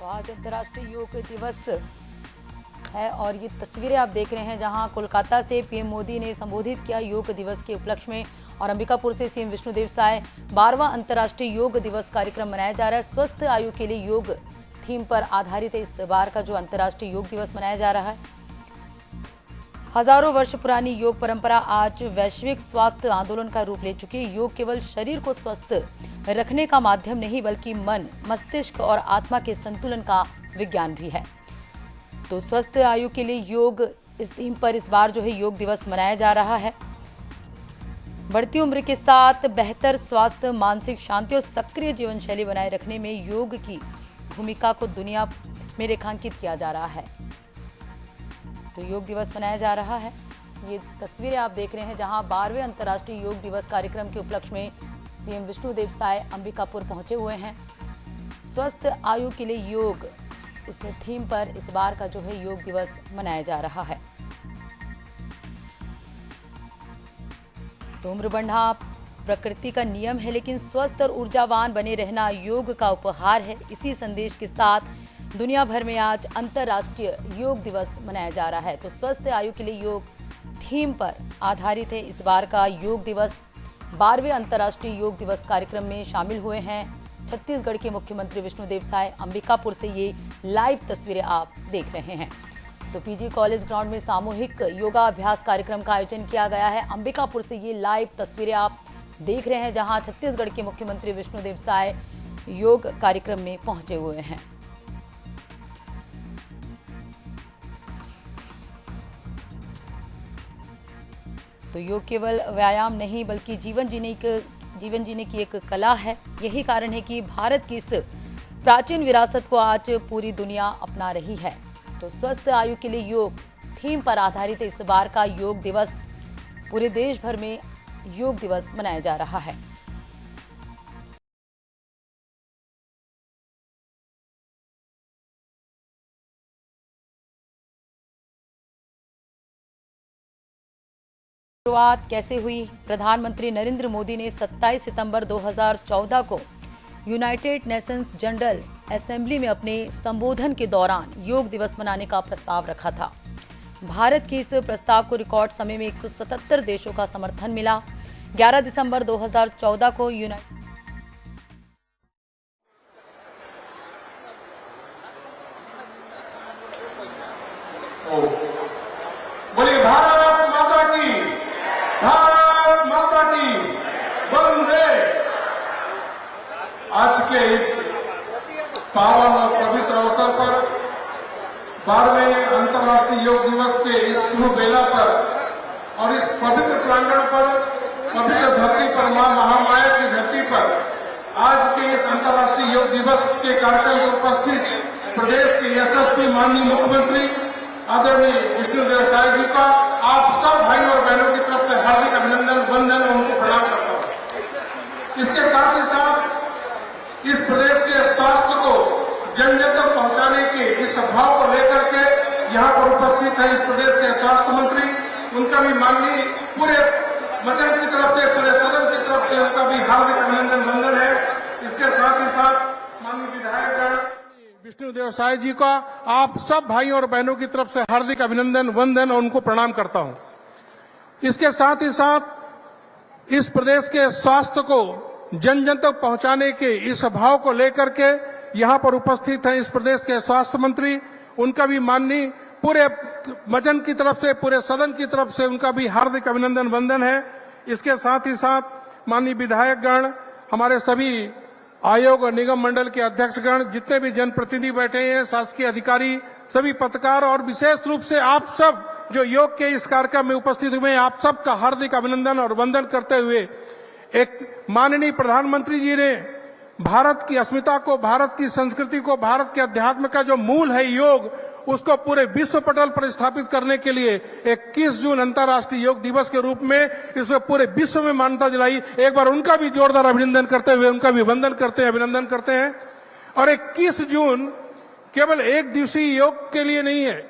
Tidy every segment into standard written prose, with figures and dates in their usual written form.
आज अंतर्राष्ट्रीय योग दिवस है और ये तस्वीरें आप देख रहे हैं जहां कोलकाता से पीएम मोदी ने संबोधित किया योग दिवस के उपलक्ष्य में और अंबिकापुर से सीएम विष्णुदेव साय 12वां अंतर्राष्ट्रीय योग दिवस कार्यक्रम मनाया जा रहा है। स्वस्थ आयु के लिए योग थीम पर आधारित है इस बार का जो अंतर्राष्ट्रीय योग दिवस मनाया जा रहा है। हजारों वर्ष पुरानी योग परंपरा आज वैश्विक स्वास्थ्य आंदोलन का रूप ले चुकी है। योग केवल शरीर को स्वस्थ रखने का माध्यम नहीं बल्कि मन, मस्तिष्क और आत्मा के संतुलन का विज्ञान भी है। तो स्वस्थ आयु के लिए योग इस थीम पर इस बार जो है योग दिवस मनाया जा रहा है। बढ़ती उम्र के साथ बेहतर स्वास्थ्य, मानसिक शांति और सक्रिय जीवन शैली बनाए रखने में योग की भूमिका को दुनिया में रेखांकित किया जा रहा है। तो योग दिवस मनाया जा रहा है। ये तस्वीरें आप देख रहे हैं जहां 12वें अंतर्राष्ट्रीय योग दिवस कार्यक्रम के उपलक्ष्य में सीएम विष्णुदेव साय अंबिकापुर पहुंचे हुए हैं। स्वस्थ आयु के लिए योग इस थीम पर इस बार का जो है योग दिवस मनाया जा रहा है। तो उम्र बढ़ना प्रकृति का नियम है, लेकिन स्वस्थ और ऊर्जावान बने रहना योग का उपहार है। इसी संदेश के साथ दुनिया भर में आज अंतर्राष्ट्रीय योग दिवस मनाया जा रहा है। तो स्वस्थ आयु के लिए योग थीम पर आधारित है इस बार का योग दिवस। 12वें अंतर्राष्ट्रीय योग दिवस कार्यक्रम में शामिल हुए हैं छत्तीसगढ़ के मुख्यमंत्री विष्णुदेव साय। अंबिकापुर से ये लाइव तस्वीरें आप देख रहे हैं। तो पीजी कॉलेज ग्राउंड में सामूहिक योगाभ्यास कार्यक्रम का आयोजन किया गया है। अंबिकापुर से ये लाइव तस्वीरें आप देख रहे हैं जहां छत्तीसगढ़ के मुख्यमंत्री विष्णुदेव साय योग कार्यक्रम में पहुंचे हुए हैं। तो योग केवल व्यायाम नहीं बल्कि जीवन जीने की एक कला है। यही कारण है कि भारत की इस प्राचीन विरासत को आज पूरी दुनिया अपना रही है। तो स्वस्थ आयु के लिए योग थीम पर आधारित इस बार का योग दिवस पूरे देश भर में योग दिवस मनाया जा रहा है। शुरुआत कैसे हुई? प्रधानमंत्री नरेंद्र मोदी ने 27 सितंबर 2014 को यूनाइटेड नेशंस जनरल असेंबली में अपने संबोधन के दौरान योग दिवस मनाने का प्रस्ताव रखा था। भारत के इस प्रस्ताव को रिकॉर्ड समय में 177 देशों का समर्थन मिला। 11 दिसंबर 2014 को बोलिए भारत माता की, भारत माता की वंदे। आज के इस पावन और पवित्र अवसर पर 12वें अंतर्राष्ट्रीय योग दिवस के इस शुभ बेला पर और इस पवित्र प्रांगण पर, पवित्र धरती पर, मां महामाया की धरती पर आज के इस अंतर्राष्ट्रीय योग दिवस के कार्यक्रम में उपस्थित प्रदेश के यशस्वी माननीय मुख्यमंत्री आदरणीय विष्णुदेव साय जी का आप सब भाई और बहनों की तरफ से हार्दिक अभिनंदन, वंदन और उनको प्रणाम करता हूं। इसके साथ ही साथ इस प्रदेश के स्वास्थ्य को जन जन तक पहुंचाने के इस भाव को लेकर के यहाँ पर उपस्थित है इस प्रदेश के स्वास्थ्य मंत्री, उनका भी माननीय पूरे मदन की तरफ से, पूरे सदन की तरफ से उनका भी हार्दिक अभिनंदन, वंदन है। इसके साथ ही साथ माननीय विधायकगण विष्णुदेव साय जी का आप सब भाई और बहनों की तरफ से हार्दिक अभिनंदन, वंदन और उनको प्रणाम करता हूं। इसके साथ ही साथ इस प्रदेश के स्वास्थ्य को जन जन तक पहुंचाने के इस भाव को लेकर के यहां पर उपस्थित हैं इस प्रदेश के स्वास्थ्य मंत्री, उनका भी माननीय पूरे मजन की तरफ से, पूरे सदन की तरफ से उनका भी हार्दिक अभिनंदन, वंदन है। इसके साथ ही साथ माननीय विधायकगण, हमारे सभी आयोग और निगम मंडल के अध्यक्षगण, जितने भी जनप्रतिनिधि बैठे हैं, शासकीय अधिकारी, सभी पत्रकार और विशेष रूप से आप सब जो योग के इस कार्यक्रम में उपस्थित हुए हैं, आप सबका हार्दिक अभिनंदन और वंदन करते हुए एक माननीय प्रधानमंत्री जी ने भारत की अस्मिता को, भारत की संस्कृति को, भारत के अध्यात्म का जो मूल है योग, उसको पूरे विश्व पटल पर स्थापित करने के लिए 21 जून अंतर्राष्ट्रीय योग दिवस के रूप में इसको पूरे विश्व में मान्यता दिलाई। एक बार उनका भी जोरदार अभिनंदन करते हुए उनका भी वंदन करते हैं, अभिनंदन करते हैं। और 21 जून केवल एक दिवसीय योग के लिए नहीं है,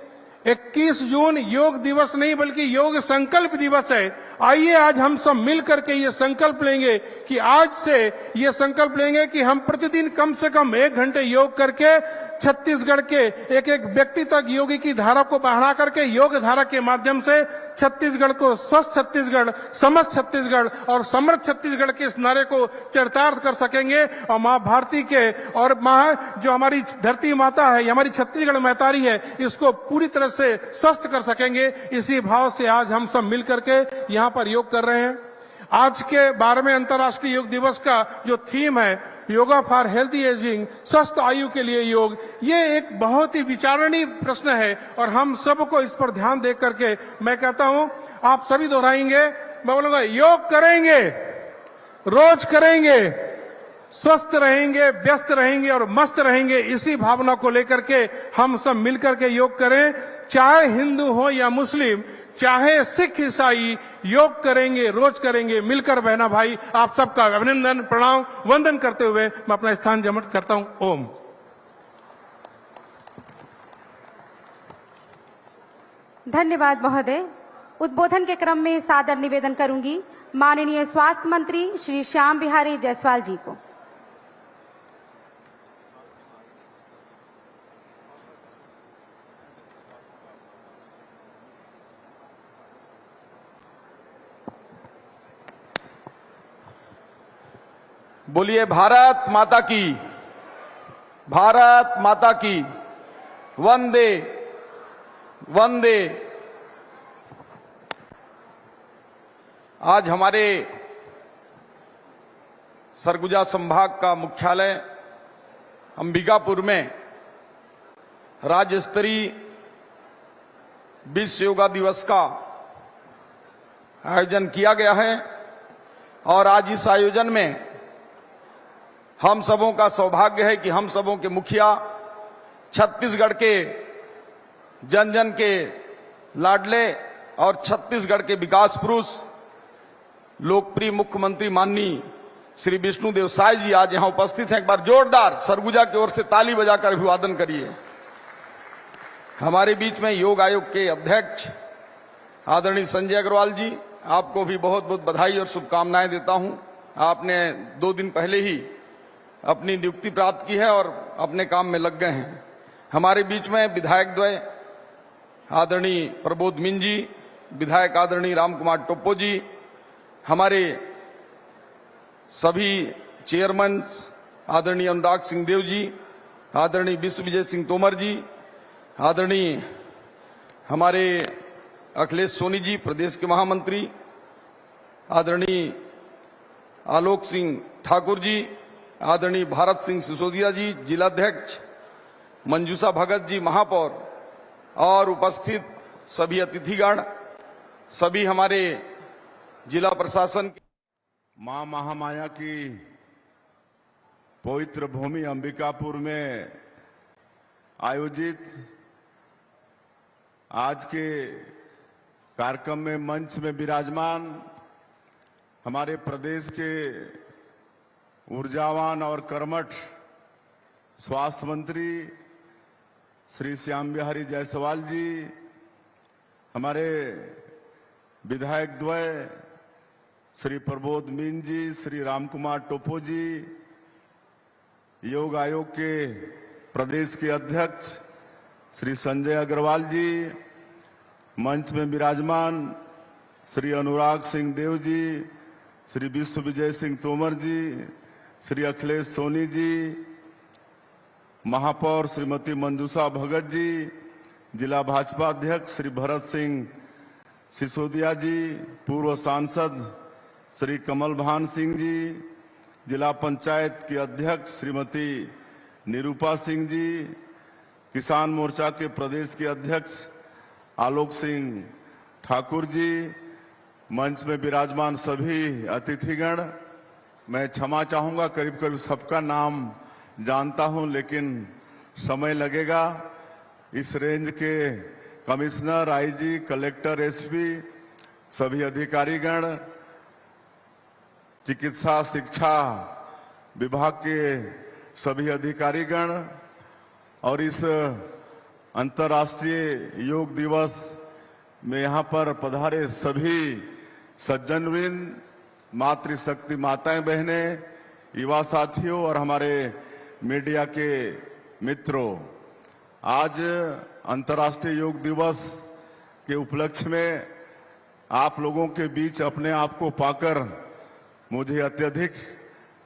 21 जून योग दिवस नहीं बल्कि योग संकल्प दिवस है। आइए आज हम सब मिल करके ये संकल्प लेंगे कि आज से ये संकल्प लेंगे कि हम प्रतिदिन कम से कम 1 घंटे योग करके छत्तीसगढ़ के एक एक व्यक्ति तक योगी की धारा को बढ़ा करके योग धारा के माध्यम से छत्तीसगढ़ को स्वस्थ छत्तीसगढ़, समस्त छत्तीसगढ़ और समृद्ध छत्तीसगढ़ के इस नारे को चरितार्थ कर सकेंगे। और मां भारती के और जो हमारी धरती माता है, हमारी छत्तीसगढ़ महतारी है, इसको पूरी तरह से स्वस्थ कर सकेंगे। इसी भाव से आज हम सब मिल करके यहाँ पर योग कर रहे हैं। आज के 12वें अंतर्राष्ट्रीय योग दिवस का जो थीम है योगा फॉर हेल्थी एजिंग, स्वस्थ आयु के लिए योग, ये एक बहुत ही विचारणीय प्रश्न है और हम सबको इस पर ध्यान दे करके मैं कहता हूं आप सभी दोहराएंगे, मैं बोलूंगा योग करेंगे, रोज करेंगे, स्वस्थ रहेंगे, व्यस्त रहेंगे और मस्त रहेंगे। इसी भावना को लेकर के हम सब मिलकर के योग करें, चाहे हिंदू हो या मुस्लिम, चाहे सिख ईसाई, योग करेंगे, रोज करेंगे, मिलकर बहना भाई। आप सबका अभिनंदन, प्रणाम, वंदन करते हुए मैं अपना स्थान जमट करता हूं। ओम। धन्यवाद महोदय। उद्बोधन के क्रम में सादर निवेदन करूंगी माननीय स्वास्थ्य मंत्री श्री श्याम बिहारी जायसवाल जी को। बोलिए भारत माता की, भारत माता की, वंदे वंदे। आज हमारे सरगुजा संभाग का मुख्यालय अंबिकापुर में राज्य स्तरीय विश्व योगा दिवस का आयोजन किया गया है और आज इस आयोजन में हम सबों का सौभाग्य है कि हम सबों के मुखिया, छत्तीसगढ़ के जन जन के लाडले और छत्तीसगढ़ के विकास पुरुष, लोकप्रिय मुख्यमंत्री माननीय श्री विष्णुदेव साय जी आज यहां उपस्थित हैं। एक बार जोरदार सरगुजा की ओर से ताली बजाकर अभिवादन करिए। हमारे बीच में योग आयोग के अध्यक्ष आदरणीय संजय अग्रवाल जी, आपको भी बहुत बहुत बधाई और शुभकामनाएं देता हूं। आपने 2 दिन पहले ही अपनी नियुक्ति प्राप्त की है और अपने काम में लग गए हैं। हमारे बीच में विधायक द्वय आदरणीय प्रबोध मीन जी, विधायक आदरणीय रामकुमार टोप्पो जी, हमारे सभी चेयरमैन आदरणीय अनुराग सिंह देव जी, आदरणीय विश्व विजय सिंह तोमर जी, आदरणीय हमारे अखिलेश सोनी जी प्रदेश के महामंत्री, आदरणीय आलोक सिंह ठाकुर जी, आदरणीय भारत सिंह सिसोदिया जी जिलाध्यक्ष, मंजूषा भगत जी महापौर और उपस्थित सभी अतिथिगण, सभी हमारे जिला प्रशासन। मां महामाया की पवित्र भूमि अंबिकापुर में आयोजित आज के कार्यक्रम में मंच में विराजमान हमारे प्रदेश के ऊर्जावान और कर्मठ स्वास्थ्य मंत्री श्री श्याम बिहारी जायसवाल जी, हमारे विधायक द्वय श्री प्रबोध मीन जी, श्री रामकुमार टोप्पो जी, योग आयोग के प्रदेश के अध्यक्ष श्री संजय अग्रवाल जी, मंच में विराजमान श्री अनुराग सिंह देव जी, श्री विश्व विजय सिंह तोमर जी, श्री अखिलेश सोनी जी, महापौर श्रीमती मंजूषा भगत जी, जिला भाजपा अध्यक्ष श्री भरत सिंह सिसोदिया जी, पूर्व सांसद श्री कमल भान सिंह जी, जिला पंचायत की अध्यक्ष श्रीमती निरूपा सिंह जी, किसान मोर्चा के प्रदेश के अध्यक्ष आलोक सिंह ठाकुर जी, मंच में विराजमान सभी अतिथिगण। मैं क्षमा चाहूंगा, करीब करीब सबका नाम जानता हूं लेकिन समय लगेगा। इस रेंज के कमिश्नर, आईजी, कलेक्टर, एसपी, सभी अधिकारीगण, चिकित्सा शिक्षा विभाग के सभी अधिकारीगण और इस अंतर्राष्ट्रीय योग दिवस में यहाँ पर पधारे सभी सज्जनवृंद, मातृशक्ति माताएं बहनें, युवा साथियों और हमारे मीडिया के मित्रों, आज अंतर्राष्ट्रीय योग दिवस के उपलक्ष्य में आप लोगों के बीच अपने आप को पाकर मुझे अत्यधिक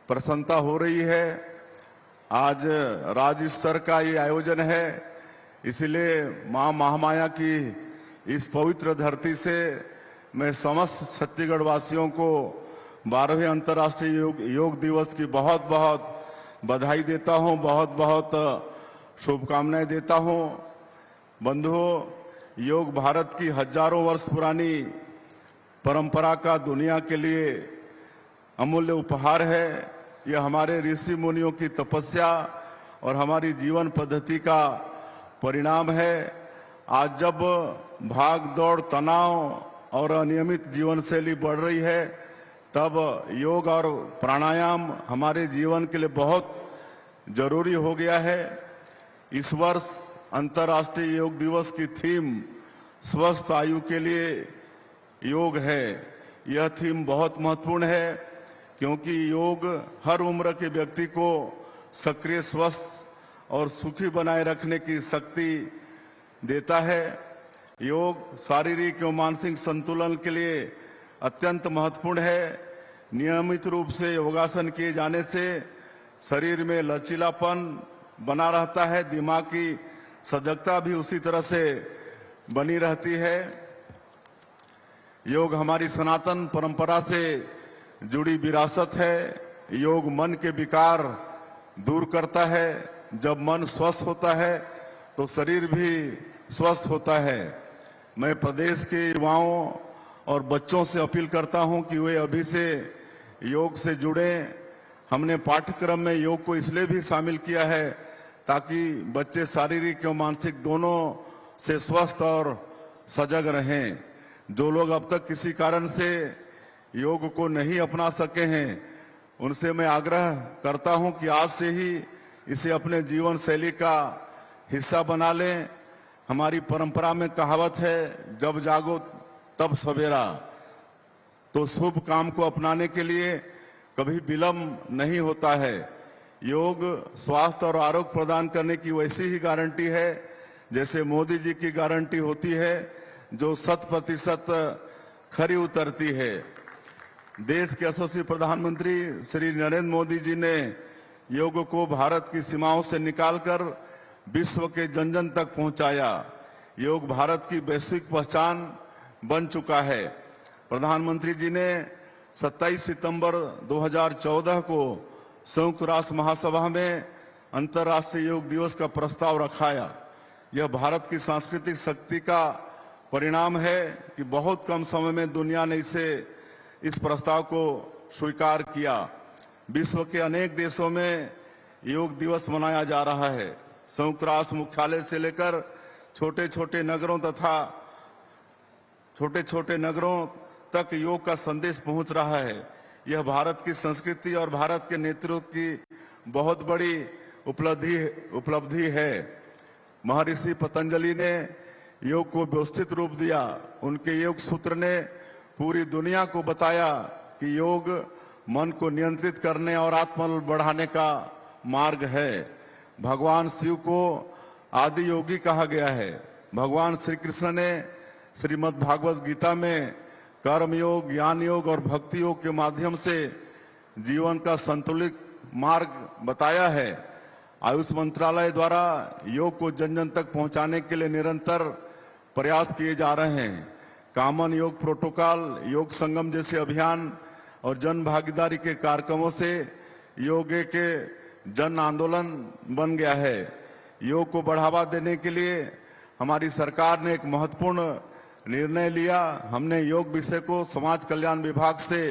प्रसन्नता हो रही है। आज राज्य स्तर का ये आयोजन है, इसलिए मां महामाया की इस पवित्र धरती से मैं समस्त छत्तीसगढ़ वासियों को 12वें अंतर्राष्ट्रीय योग दिवस की बहुत बहुत बधाई देता हूं, बहुत बहुत शुभकामनाएं देता हूं। बंधुओं, योग भारत की हजारों वर्ष पुरानी परंपरा का दुनिया के लिए अमूल्य उपहार है। यह हमारे ऋषि मुनियों की तपस्या और हमारी जीवन पद्धति का परिणाम है। आज जब भाग दौड़, तनाव और अनियमित जीवन शैली बढ़ रही है, तब योग और प्राणायाम हमारे जीवन के लिए बहुत जरूरी हो गया है। इस वर्ष अंतर्राष्ट्रीय योग दिवस की थीम स्वस्थ आयु के लिए योग है। यह थीम बहुत महत्वपूर्ण है, क्योंकि योग हर उम्र के व्यक्ति को सक्रिय, स्वस्थ और सुखी बनाए रखने की शक्ति देता है। योग शारीरिक एवं मानसिक संतुलन के लिए अत्यंत महत्वपूर्ण है। नियमित रूप से योगासन किए जाने से शरीर में लचीलापन बना रहता है, दिमाग की सजगता भी उसी तरह से बनी रहती है। योग हमारी सनातन परंपरा से जुड़ी विरासत है। योग मन के विकार दूर करता है। जब मन स्वस्थ होता है तो शरीर भी स्वस्थ होता है। मैं प्रदेश के युवाओं और बच्चों से अपील करता हूं कि वे अभी से योग से जुड़े। हमने पाठ्यक्रम में योग को इसलिए भी शामिल किया है ताकि बच्चे शारीरिक और मानसिक दोनों से स्वस्थ और सजग रहें। जो लोग अब तक किसी कारण से योग को नहीं अपना सके हैं, उनसे मैं आग्रह करता हूं कि आज से ही इसे अपने जीवन शैली का हिस्सा बना लें। हमारी परंपरा में कहावत है, जब जागो तब सवेरा। तो शुभ काम को अपनाने के लिए कभी विलंब नहीं होता है। योग स्वास्थ्य और आरोग्य प्रदान करने की वैसी ही गारंटी है जैसे मोदी जी की गारंटी होती है, जो 100% खरी उतरती है। देश के यशस्वी प्रधानमंत्री श्री नरेंद्र मोदी जी ने योग को भारत की सीमाओं से निकालकर विश्व के जन जन तक पहुंचाया। योग भारत की वैश्विक पहचान बन चुका है। प्रधानमंत्री जी ने 27 सितंबर 2014 को संयुक्त राष्ट्र महासभा में अंतर्राष्ट्रीय योग दिवस का प्रस्ताव रखाया। यह भारत की सांस्कृतिक शक्ति का परिणाम है कि बहुत कम समय में दुनिया ने इस प्रस्ताव को स्वीकार किया। विश्व के अनेक देशों में योग दिवस मनाया जा रहा है। संयुक्त राष्ट्र मुख्यालय से लेकर छोटे छोटे नगरों तक योग का संदेश पहुंच रहा है। यह भारत की संस्कृति और भारत के नेतृत्व की बहुत बड़ी उपलब्धि है। महर्षि पतंजलि ने योग को व्यवस्थित रूप दिया। उनके योग सूत्र ने पूरी दुनिया को बताया कि योग मन को नियंत्रित करने और आत्मबल बढ़ाने का मार्ग है। भगवान शिव को आदि योगी कहा गया है। भगवान श्री कृष्ण ने श्रीमद् भागवत गीता में कर्म योग, ज्ञान योग और भक्ति योग के माध्यम से जीवन का संतुलित मार्ग बताया है। आयुष मंत्रालय द्वारा योग को जन जन तक पहुंचाने के लिए निरंतर प्रयास किए जा रहे हैं। कॉमन योग प्रोटोकॉल, योग संगम जैसे अभियान और जन भागीदारी के कार्यक्रमों से योग के जन आंदोलन बन गया है। योग को बढ़ावा देने के लिए हमारी सरकार ने एक महत्वपूर्ण निर्णय लिया। हमने योग विषय को समाज कल्याण विभाग से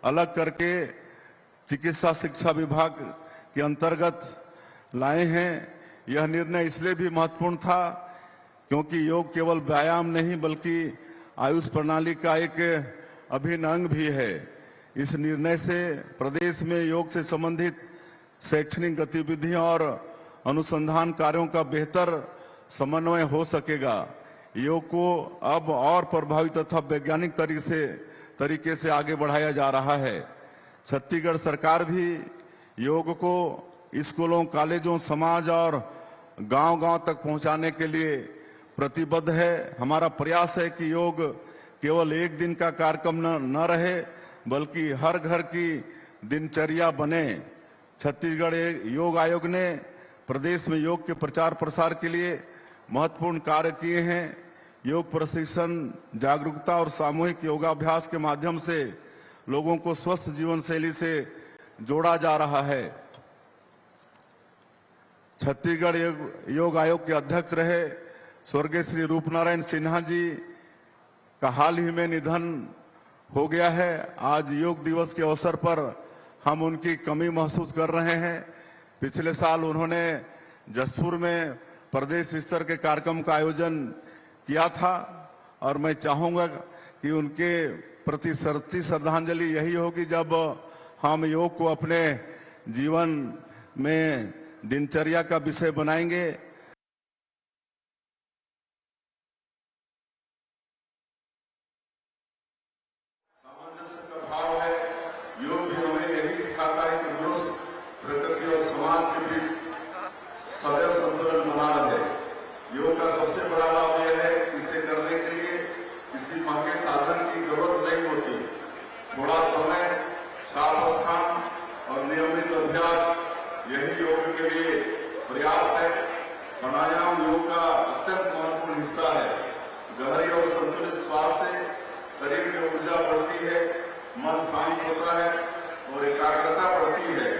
अलग करके चिकित्सा शिक्षा विभाग के अंतर्गत लाए हैं। यह निर्णय इसलिए भी महत्वपूर्ण था क्योंकि योग केवल व्यायाम नहीं बल्कि आयुष प्रणाली का एक अभिन्न अंग भी है। इस निर्णय से प्रदेश में योग से संबंधित शैक्षणिक गतिविधियों और अनुसंधान कार्यों का बेहतर समन्वय हो सकेगा। योग को अब और प्रभावी तथा वैज्ञानिक तरीके से आगे बढ़ाया जा रहा है। छत्तीसगढ़ सरकार भी योग को स्कूलों, कॉलेजों, समाज और गांव-गांव तक पहुंचाने के लिए प्रतिबद्ध है। हमारा प्रयास है कि योग केवल एक दिन का कार्यक्रम न रहे, बल्कि हर घर की दिनचर्या बने। छत्तीसगढ़ योग आयोग ने प्रदेश में योग के प्रचार प्रसार के लिए महत्वपूर्ण कार्य किए हैं। योग प्रशिक्षण, जागरूकता और सामूहिक योगाभ्यास के माध्यम से लोगों को स्वस्थ जीवन शैली से जोड़ा जा रहा है। छत्तीसगढ़ योग आयोग के अध्यक्ष रहे स्वर्गीय श्री रूपनारायण सिन्हा जी का हाल ही में निधन हो गया है। आज योग दिवस के अवसर पर हम उनकी कमी महसूस कर रहे हैं। पिछले साल उन्होंने जसपुर में प्रदेश स्तर के कार्यक्रम का आयोजन किया था और मैं चाहूंगा कि उनके प्रति सच्ची श्रद्धांजलि यही होगी जब हम योग को अपने जीवन में दिनचर्या का विषय बनाएंगे। सामंजस्य का भाव है। योग भी हमें यही सिखाता है कि मनुष्य, प्रकृति और समाज के बीच सदैव संतुलन बना रहे। योग का सबसे बड़ा लाभ यह है कि इसे करने के लिए किसी महंगे साधन की जरूरत नहीं होती। थोड़ा समय, साफ स्थान और नियमित अभ्यास यही योग के लिए पर्याप्त है। प्राणायाम योग का अत्यंत महत्वपूर्ण हिस्सा है। गहरी और संतुलित श्वास से शरीर में ऊर्जा बढ़ती है, मन शांत होता है और एकाग्रता बढ़ती है।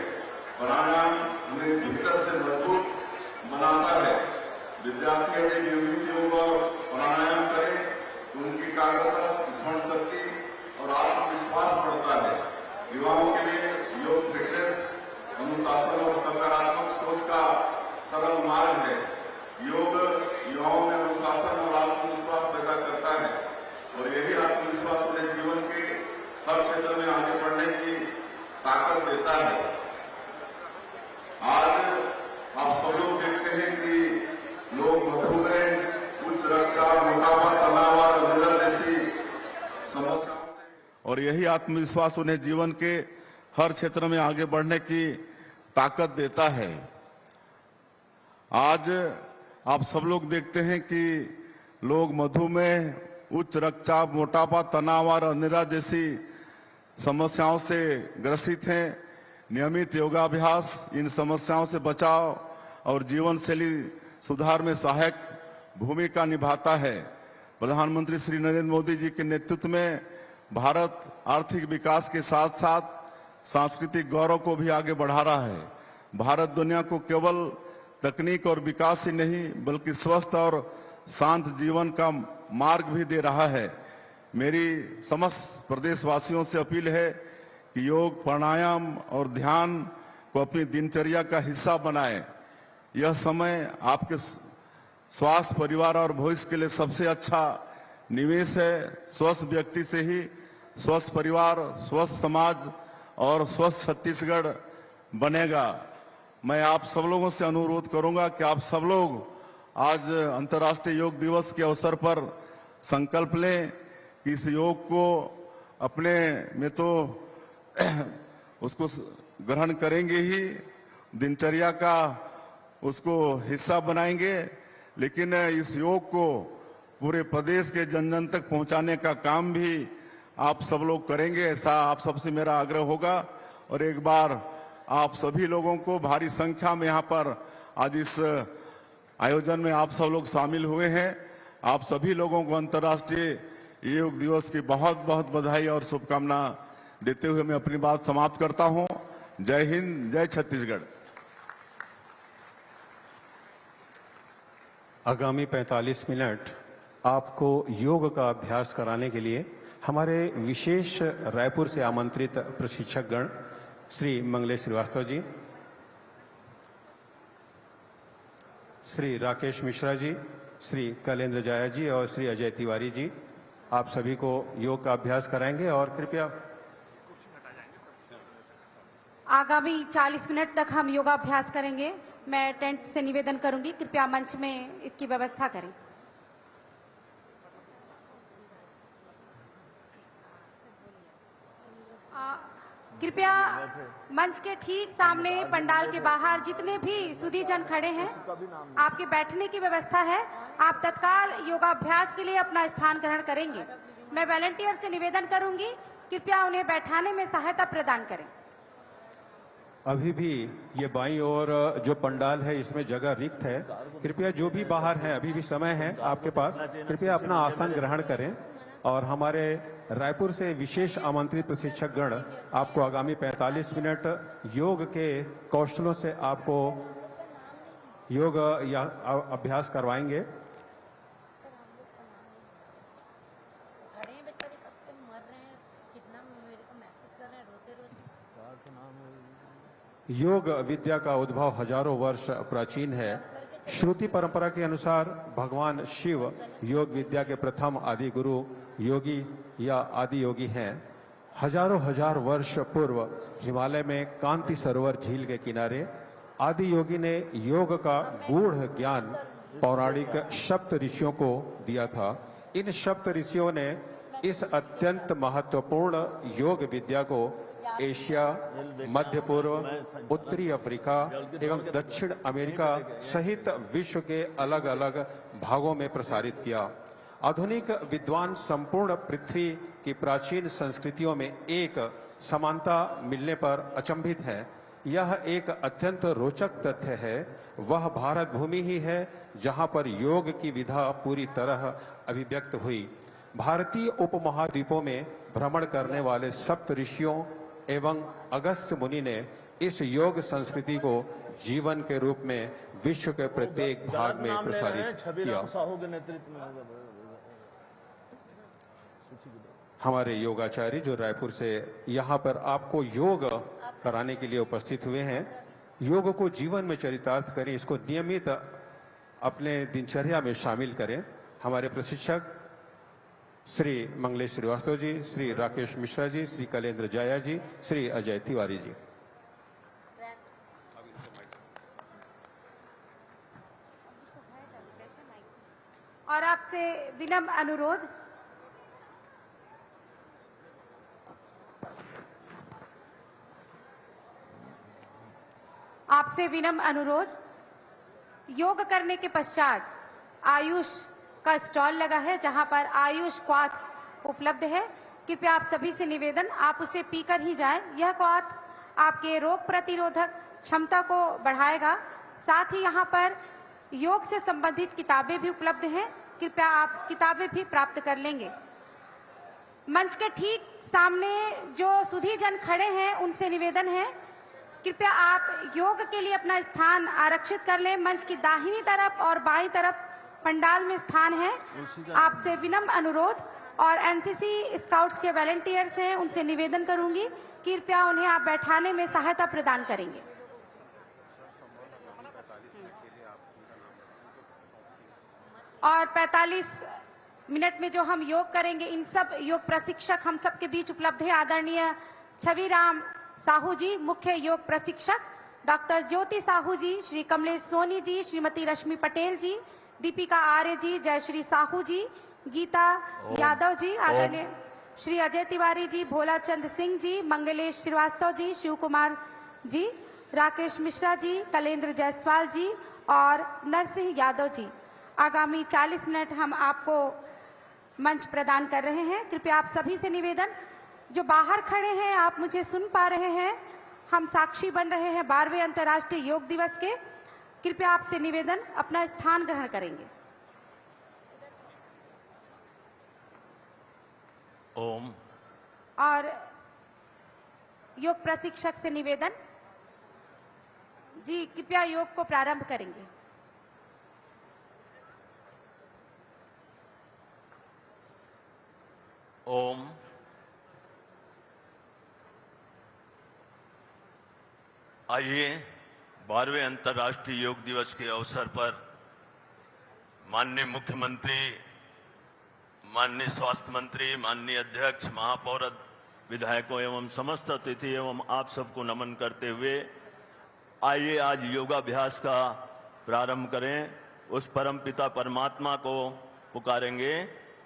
प्राणायाम हमें भीतर से मजबूत बनाता है। विद्यार्थी यदि नियमित योग और प्राणायाम करें तो उनकी एकाग्रता, स्मरण शक्ति और आत्मविश्वास बढ़ता है। युवाओं के लिए योग फिटनेस, अनुशासन और सकारात्मक सोच का सरल मार्ग है। योग युवाओं में अनुशासन और आत्मविश्वास पैदा करता है और यही आत्मविश्वास उन्हें जीवन के हर क्षेत्र में आगे बढ़ने की ताकत देता है। आज आप सब लोग देखते हैं कि लोग मधुमेह, उच्च रक्तचाप, मोटापा, तनाव और मधुमेह जैसी समस्याओं से, और यही आत्मविश्वास उन्हें जीवन के हर क्षेत्र में आगे बढ़ने की ताकत देता है। आज आप सब लोग देखते हैं कि लोग मधुमेह, उच्च रक्तचाप, मोटापा, तनाव और अनिद्रा जैसी समस्याओं से ग्रसित हैं। नियमित योगाभ्यास इन समस्याओं से बचाव और जीवन शैली सुधार में सहायक भूमिका निभाता है। प्रधानमंत्री श्री नरेंद्र मोदी जी के नेतृत्व में भारत आर्थिक विकास के साथ साथ सांस्कृतिक गौरव को भी आगे बढ़ा रहा है। भारत दुनिया को केवल तकनीक और विकास ही नहीं बल्कि स्वस्थ और शांत जीवन का मार्ग भी दे रहा है। मेरी समस्त प्रदेशवासियों से अपील है कि योग, प्राणायाम और ध्यान को अपनी दिनचर्या का हिस्सा बनाएं। यह समय आपके स्वास्थ्य, परिवार और भविष्य के लिए सबसे अच्छा निवेश है। स्वस्थ व्यक्ति से ही स्वस्थ परिवार, स्वस्थ समाज और स्वस्थ छत्तीसगढ़ बनेगा। मैं आप सब लोगों से अनुरोध करूंगा कि आप सब लोग आज अंतर्राष्ट्रीय योग दिवस के अवसर पर संकल्प लें कि इस योग को अपने में तो उसको ग्रहण करेंगे ही, दिनचर्या का उसको हिस्सा बनाएंगे, लेकिन इस योग को पूरे प्रदेश के जन जन तक पहुंचाने का काम भी आप सब लोग करेंगे, ऐसा आप सबसे मेरा आग्रह होगा। और एक बार आप सभी लोगों को भारी संख्या में यहाँ पर आज इस आयोजन में आप सब लोग शामिल हुए हैं। आप सभी लोगों को अंतर्राष्ट्रीय योग दिवस की बहुत बहुत बधाई और शुभकामना देते हुए मैं अपनी बात समाप्त करता हूँ। जय हिंद, जय छत्तीसगढ़। आगामी 45 मिनट आपको योग का अभ्यास कराने के लिए हमारे विशेष रायपुर से आमंत्रित प्रशिक्षकगण श्री मंगलेश श्रीवास्तव जी, श्री राकेश मिश्रा जी, श्री कलेंद्र जाया जी और श्री अजय तिवारी जी आप सभी को योग का अभ्यास कराएंगे। और कृपया आगामी 40 मिनट तक हम योगाभ्यास करेंगे। मैं टेंट से निवेदन करूंगी, कृपया मंच में इसकी व्यवस्था करें। कृपया मंच के ठीक सामने पंडाल के बाहर जितने भी सुधी जन खड़े हैं, आपके बैठने की व्यवस्था है। आप तत्काल योगाभ्यास के लिए अपना स्थान ग्रहण करेंगे। मैं वॉलंटियर से निवेदन करूंगी, कृपया उन्हें बैठाने में सहायता प्रदान करें। अभी भी ये बाईं ओर जो पंडाल है इसमें जगह रिक्त है। कृपया जो भी बाहर हैं, अभी भी समय है आपके पास, कृपया अपना आसन ग्रहण करें। और हमारे रायपुर से विशेष आमंत्रित प्रशिक्षक गण आपको आगामी 45 मिनट योग के कौशलों से आपको योग या अभ्यास करवाएंगे। योग विद्या का उद्भव हजारों वर्ष प्राचीन है। श्रुति परंपरा के अनुसार भगवान शिव योग विद्या के प्रथम आदि गुरु योगी या आदि योगी हैं। हजार वर्ष पूर्व हिमालय में कांति सरोवर झील के किनारे आदि योगी ने योग का गूढ़ ज्ञान पौराणिक सप्त ऋषियों को दिया था। इन सप्त ऋषियों ने इस अत्यंत महत्वपूर्ण योग विद्या को एशिया, मध्य पूर्व, उत्तरी अफ्रीका एवं दक्षिण अमेरिका सहित विश्व के अलग अलग भागों में प्रसारित किया। आधुनिक विद्वान संपूर्ण पृथ्वी की प्राचीन संस्कृतियों में एक समानता मिलने पर अचंभित है। यह एक अत्यंत रोचक तथ्य है। वह भारत भूमि ही है जहां पर योग की विधा पूरी तरह अभिव्यक्त हुई। भारतीय उपमहाद्वीपों में भ्रमण करने वाले सप्त ऋषियों एवं अगस्त्य मुनि ने इस योग संस्कृति को जीवन के रूप में विश्व के प्रत्येक भाग में प्रसारित किया। हमारे योगाचार्य जो रायपुर से यहाँ पर आपको योग कराने के लिए उपस्थित हुए हैं, योग को जीवन में चरितार्थ करें, इसको नियमित अपने दिनचर्या में शामिल करें। हमारे प्रशिक्षक श्री मंगलेश श्रीवास्तव जी, श्री राकेश मिश्रा जी, श्री कलेंद्र जाया जी, श्री अजय तिवारी जी। और आपसे विनम्र अनुरोध, योग करने के पश्चात आयुष का स्टॉल लगा है जहां पर आयुष क्वाथ उपलब्ध है। कृपया आप सभी से निवेदन, आप उसे पीकर ही जाएं। यह क्वाथ आपके रोग प्रतिरोधक क्षमता को बढ़ाएगा। साथ ही यहाँ पर योग से संबंधित किताबें भी उपलब्ध हैं, कृपया आप किताबें भी प्राप्त कर लेंगे। मंच के ठीक सामने जो सुधी जन खड़े हैं उनसे निवेदन है, कृपया आप योग के लिए अपना स्थान आरक्षित कर लें। मंच की दाहिनी तरफ और बाईं तरफ पंडाल में स्थान है। आपसे विनम्र अनुरोध। और एनसीसी स्काउट्स के वॉलंटियर्स हैं, उनसे निवेदन करूंगी, कृपया उन्हें आप बैठाने में सहायता प्रदान करेंगे। और 45 मिनट में जो हम योग करेंगे, इन सब योग प्रशिक्षक हम सबके बीच उपलब्ध है। आदरणीय छविराम साहू जी मुख्य योग प्रशिक्षक, डॉक्टर ज्योति साहू जी, श्री कमलेश सोनी जी, श्रीमती रश्मि पटेल जी, दीपिका आर्य जी, जयश्री साहू जी, गीता यादव जी, आदरणीय श्री अजय तिवारी जी, भोला चंद सिंह जी, मंगलेश श्रीवास्तव जी, शिव कुमार जी, राकेश मिश्रा जी, कलेंद्र जायसवाल जी और नरसिंह यादव जी। आगामी 40 मिनट हम आपको मंच प्रदान कर रहे हैं। कृपया आप सभी से निवेदन, जो बाहर खड़े हैं आप मुझे सुन पा रहे हैं, हम साक्षी बन रहे हैं 12वें अंतर्राष्ट्रीय योग दिवस के। कृपया आपसे निवेदन, अपना स्थान ग्रहण करेंगे। ओम। और योग प्रशिक्षक से निवेदन जी, कृपया योग को प्रारंभ करेंगे। ओम। आइए 12वें अंतर्राष्ट्रीय योग दिवस के अवसर पर माननीय मुख्यमंत्री, माननीय स्वास्थ्य मंत्री, माननीय अध्यक्ष, महापौर, विधायकों एवं समस्त अतिथि एवं आप सबको नमन करते हुए आइए आज योगाभ्यास का प्रारंभ करें। उस परम पिता परमात्मा को पुकारेंगे,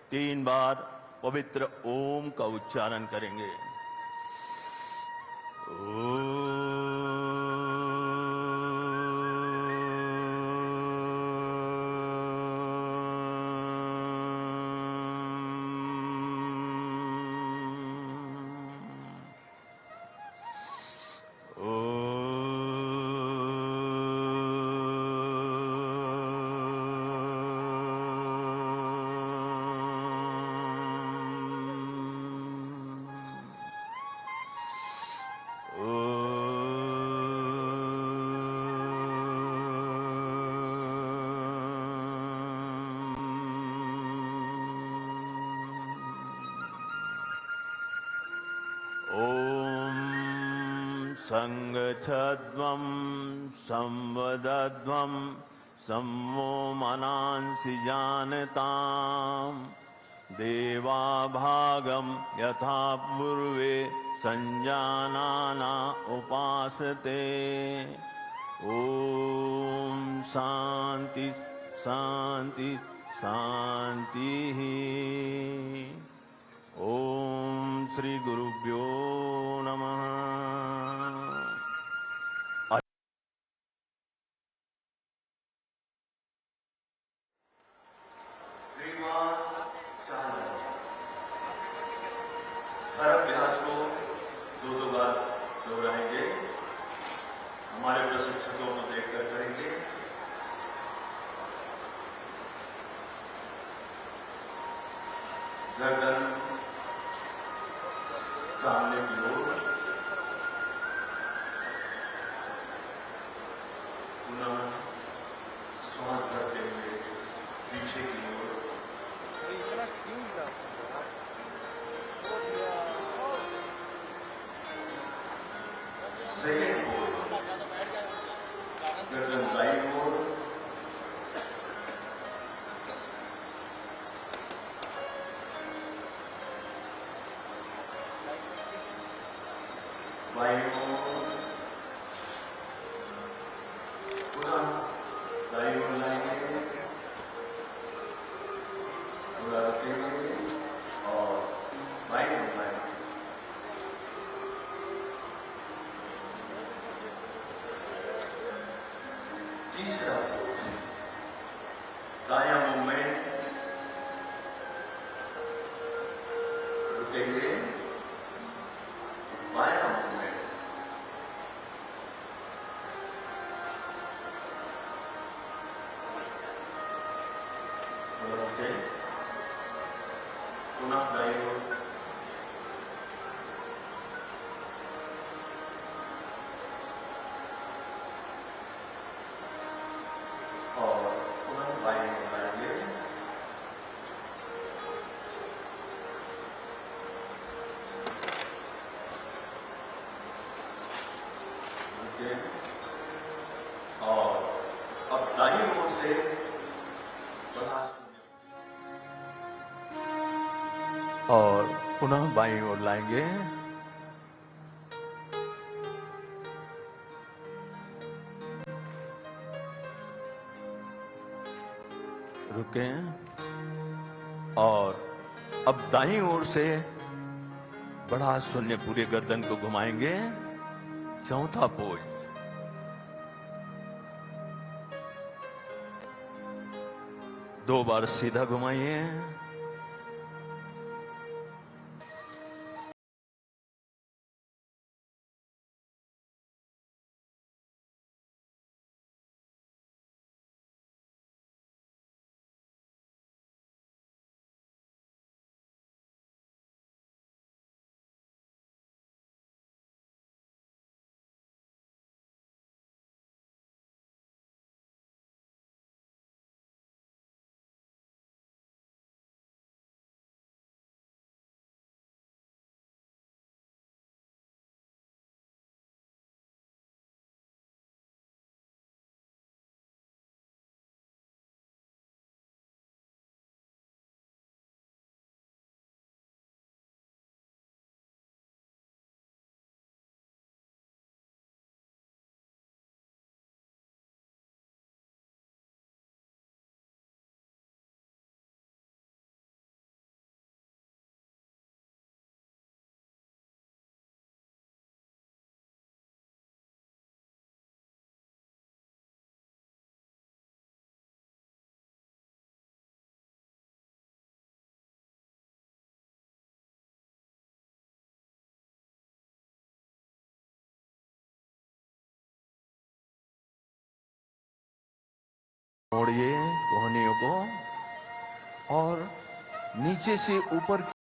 3 बार पवित्र ओम का उच्चारण करेंगे। ॐ सङ्गच्छध्वं संवदध्वं सम्मो मनांसि जानताम् देवाभागं यथा पूर्वे संजानाना उपासते ॐ शान्ति शान्ति शान्तिः ओम श्री गुरुभ्यो नमः। हर अभ्यास को दो बार दोहराएंगे। हमारे प्रशिक्षकों को देखकर करेंगे। गर्दन सामने की ओर, पुनः श्वास भरते हुए पीछे की ओर। सेकेंड ओर, गर्दन दाईं ओर, बाईं ओर, पुनः दाईं ओर लाएंगे, पूरा रखेंगे और बाईं ओर लाएंगे। तीसरा दायां मूवमेंट, रुकेंगे, बायां मूवमेंट, रुके, पुनः दाईं ओर, और पुनः बाईं ओर लाएंगे, रुके, और अब दाईं ओर से बड़ा और पुनः बाईं ओर लाएंगे, रुकें, और अब दाईं ओर से बड़ा शून्य पूरे गर्दन को घुमाएंगे। चौथा पोज, दो बार सीधा घुमाइए। मोड़िए कोहनियों को और नीचे से ऊपर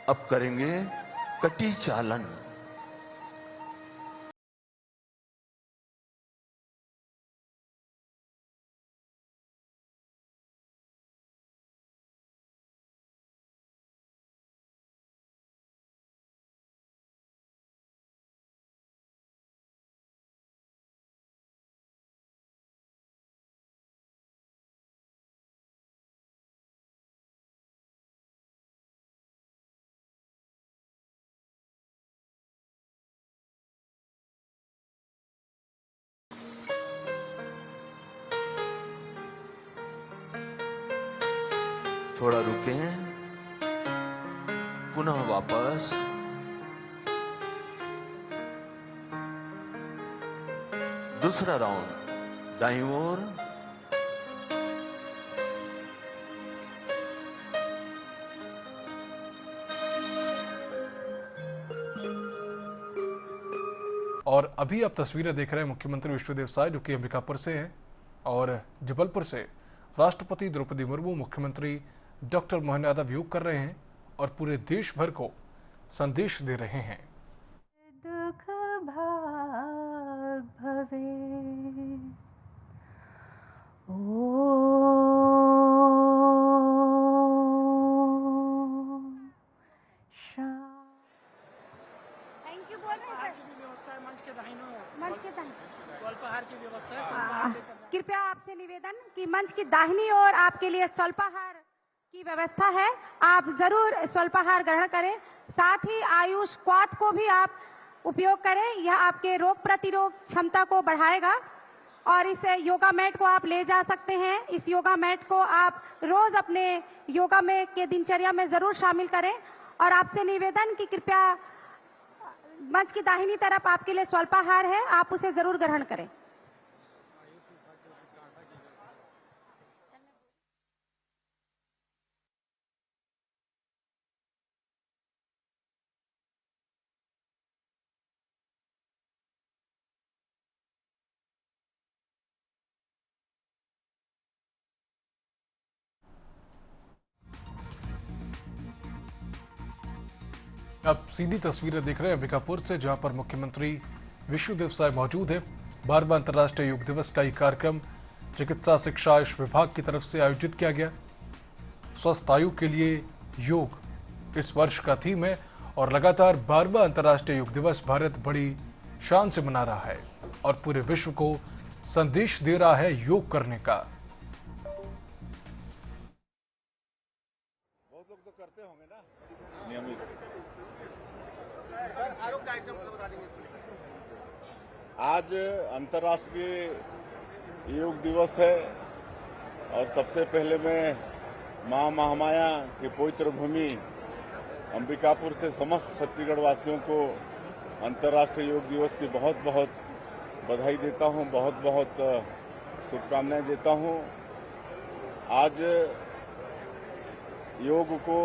अब करेंगे कटी चालन। थोड़ा रुकें, पुनः वापस। दूसरा राउंड दाईं ओर। और अभी आप तस्वीरें देख रहे हैं मुख्यमंत्री विष्णुदेव साय, जो कि अंबिकापुर से हैं, और जबलपुर से राष्ट्रपति द्रौपदी मुर्मू, मुख्यमंत्री डॉक्टर मोहन यादव योग कर रहे हैं और पूरे देश भर को संदेश दे रहे हैं। दुख भाग भवे थैंक यू बोल रहे हैं सर। मंच के दाहिनी स्वल्पाहार की व्यवस्था है। कृपया आपसे निवेदन कि मंच की दाहिनी ओर आपके लिए स्वल्पाहार की व्यवस्था है, आप जरूर स्वल्पाहार ग्रहण करें। साथ ही आयुष क्वाथ को भी आप उपयोग करें, यह आपके रोग प्रतिरोध क्षमता को बढ़ाएगा। और इस योगा मैट को आप ले जा सकते हैं। इस योगा मैट को आप रोज अपने योगा में के दिनचर्या में जरूर शामिल करें। और आपसे निवेदन कि कृपया मंच की दाहिनी तरफ आपके लिए स्वल्पाहार है, आप उसे जरूर ग्रहण करें। आप सीधी तस्वीरें देख रहे हैं अंबिकापुर से, जहां पर मुख्यमंत्री विष्णुदेव साय मौजूद है। 12वां अंतर्राष्ट्रीय योग दिवस का ये कार्यक्रम चिकित्सा शिक्षा आयुष विभाग की तरफ से आयोजित किया गया। स्वस्थ आयु के लिए योग इस वर्ष का थीम है और लगातार 12वां अंतर्राष्ट्रीय योग दिवस भारत बड़ी शान से मना रहा है और पूरे विश्व को संदेश दे रहा है योग करने का। बहुत लोग तो करते होंगे ना नियमित। आज अंतर्राष्ट्रीय योग दिवस है और सबसे पहले मैं मां महामाया की पवित्र भूमि अंबिकापुर से समस्त छत्तीसगढ़ वासियों को अंतर्राष्ट्रीय योग दिवस की बहुत बहुत बधाई देता हूं, बहुत बहुत शुभकामनाएं देता हूं। आज योग को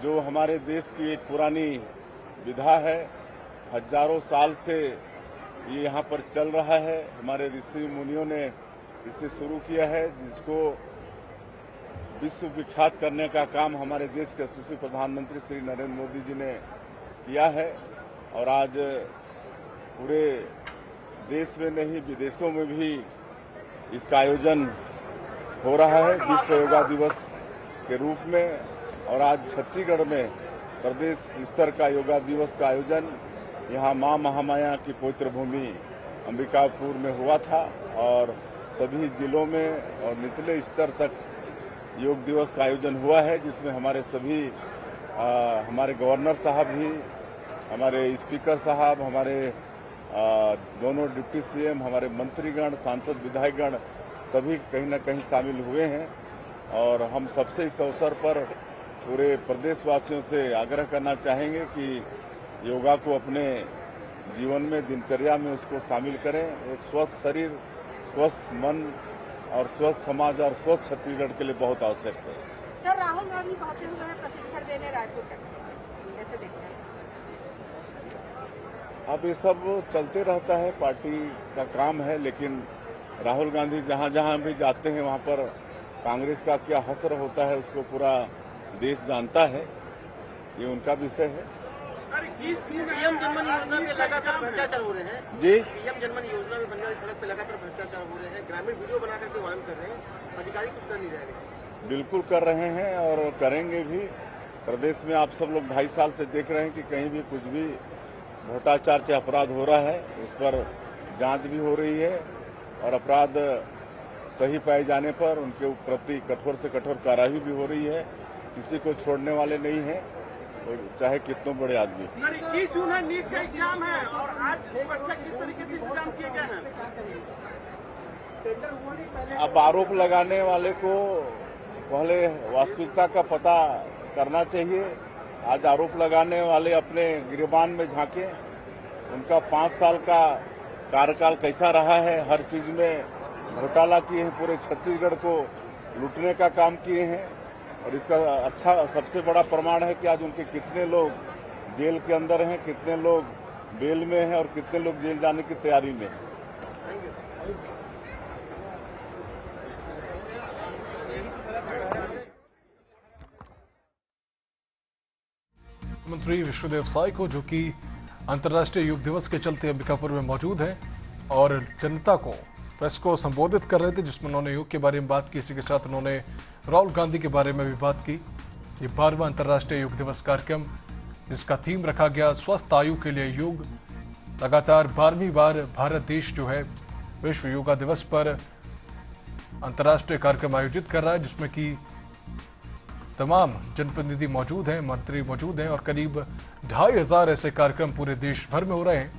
जो हमारे देश की एक पुरानी विधा है, हजारों साल से ये यहाँ पर चल रहा है। हमारे ऋषि मुनियों ने इसे शुरू किया है, जिसको विश्व विख्यात करने का काम हमारे देश के यशस्वी प्रधानमंत्री श्री नरेंद्र मोदी जी ने किया है। और आज पूरे देश में नहीं, विदेशों में भी इसका आयोजन हो रहा है विश्व योगा दिवस के रूप में। और आज छत्तीसगढ़ में प्रदेश स्तर का योगा दिवस का आयोजन यहाँ मां महामाया की पवित्र भूमि अंबिकापुर में हुआ था और सभी जिलों में और निचले स्तर तक योग दिवस का आयोजन हुआ है, जिसमें हमारे सभी हमारे गवर्नर साहब भी हमारे स्पीकर साहब, हमारे दोनों डिप्टी सीएम, हमारे मंत्रीगण, सांसद, विधायकगण सभी कहीं न कहीं शामिल हुए हैं। और हम सबसे इस अवसर पर पूरे प्रदेशवासियों से आग्रह करना चाहेंगे कि योगा को अपने जीवन में, दिनचर्या में उसको शामिल करें। एक स्वस्थ शरीर, स्वस्थ मन और स्वस्थ समाज और स्वस्थ छत्तीसगढ़ के लिए बहुत आवश्यक है। सर, राहुल गांधी पहुंचे हुए हैं प्रशिक्षण देने रायपुर तक, कैसे देखते हैं? अब ये सब चलते रहता है, पार्टी का काम है, लेकिन राहुल गांधी जहां जहां भी जाते हैं वहां पर कांग्रेस का क्या हसर होता है उसको पूरा देश जानता है। ये उनका विषय है। पीएम जनमन योजना में लगातार भ्रष्टाचार हो रहे हैं जी, पीएम जनमन योजना में बनने वाली सड़क पे लगातार भ्रष्टाचार हो रहे हैं। ग्रामीण वीडियो बना करके वायरल कर रहे हैं, अधिकारी कुछ कर नहीं रहे। बिल्कुल कर रहे हैं और करेंगे भी। प्रदेश में आप सब लोग 2.5 साल से देख रहे हैं कि कहीं भी कुछ भी भ्रष्टाचार से अपराध हो रहा है, उस पर जांच भी हो रही है और अपराध सही पाए जाने पर उनके प्रति कठोर से कठोर कार्रवाई भी हो रही है। किसी को छोड़ने वाले नहीं है, चाहे कितने बड़े आदमी। जून है, नीट का एग्जाम है और आज परीक्षा किस तरीके से इंतजाम किए गए हैं? अब आरोप लगाने वाले को पहले वास्तविकता का पता करना चाहिए। आज आरोप लगाने वाले अपने गिरबान में झांके, उनका 5 साल का कार्यकाल कैसा रहा है, हर चीज में घोटाला किए हैं, पूरे छत्तीसगढ़ को लूटने का काम किए हैं। और इसका अच्छा सबसे बड़ा प्रमाण है कि आज उनके कितने लोग जेल के अंदर हैं, कितने लोग बेल में हैं और कितने लोग जेल जाने की तैयारी में हैं। मंत्री विष्णुदेव साय को, जो कि अंतर्राष्ट्रीय योग दिवस के चलते अंबिकापुर में मौजूद हैं और जनता को, प्रेस को संबोधित कर रहे थे, जिसमें उन्होंने योग के बारे में बात की। इसी के साथ उन्होंने राहुल गांधी के बारे में भी बात की। ये 12वां अंतर्राष्ट्रीय योग दिवस कार्यक्रम, जिसका थीम रखा गया स्वस्थ आयु के लिए योग। लगातार 12वीं बार भारत देश जो है विश्व योगा दिवस पर अंतर्राष्ट्रीय कार्यक्रम आयोजित कर रहा है, जिसमें कि तमाम जनप्रतिनिधि मौजूद हैं, मंत्री मौजूद हैं और करीब 2500 ऐसे कार्यक्रम पूरे देश भर में हो रहे हैं।